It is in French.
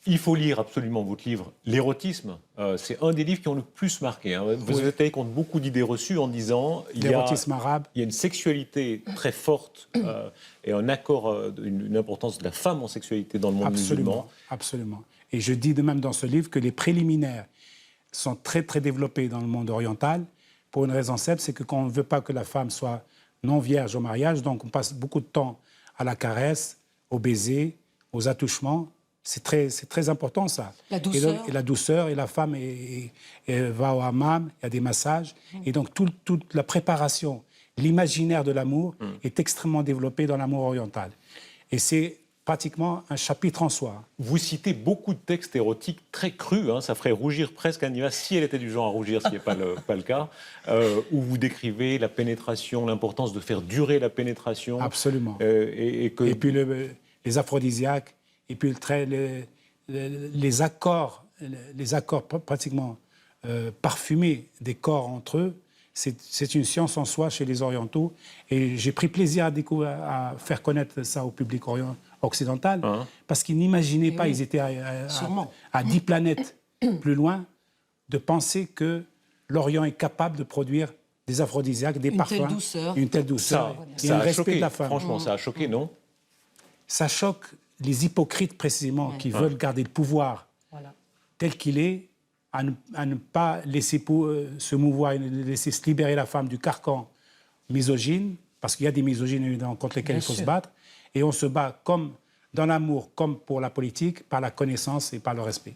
Il faut lire absolument votre livre. L'érotisme, c'est un des livres qui ont le plus marqué. Hein. Vous êtes allé contre beaucoup d'idées reçues en disant l'érotisme arabe. Il y a une sexualité très forte et un accord, une importance de la femme en sexualité dans le monde musulman. Absolument. Et je dis de même dans ce livre que les préliminaires sont très, très développés dans le monde oriental pour une raison simple, c'est que quand on ne veut pas que la femme soit non vierge au mariage, donc on passe beaucoup de temps à la caresse, au baiser, aux attouchements. C'est très important, ça. La douceur. Et la douceur, et la femme va au hammam, il y a des massages. Et donc, toute la préparation, l'imaginaire de l'amour est extrêmement développé dans l'amour oriental. Et c'est pratiquement un chapitre en soi. Vous citez beaucoup de textes érotiques très crus, hein, ça ferait rougir presque Hanifa si elle était du genre à rougir, ce qui n'est pas le cas, où vous décrivez la pénétration, l'importance de faire durer la pénétration. Absolument. Et puis les aphrodisiaques, et puis les accords pratiquement parfumés des corps entre eux, c'est une science en soi chez les Orientaux. Et j'ai pris plaisir à faire connaître ça au public occidental, parce qu'ils n'imaginaient pas, ils étaient à 10 planètes plus loin, de penser que l'Orient est capable de produire des aphrodisiaques, des parfums, une telle douceur, et un respect de la femme. Franchement, ça a choqué, non? Ça choque les hypocrites, précisément, qui veulent garder le pouvoir tel qu'il est, à ne pas laisser se mouvoir, laisser se libérer la femme du carcan misogyne, parce qu'il y a des misogynes évidemment contre lesquels il faut se battre, et on se bat comme dans l'amour, comme pour la politique, par la connaissance et par le respect.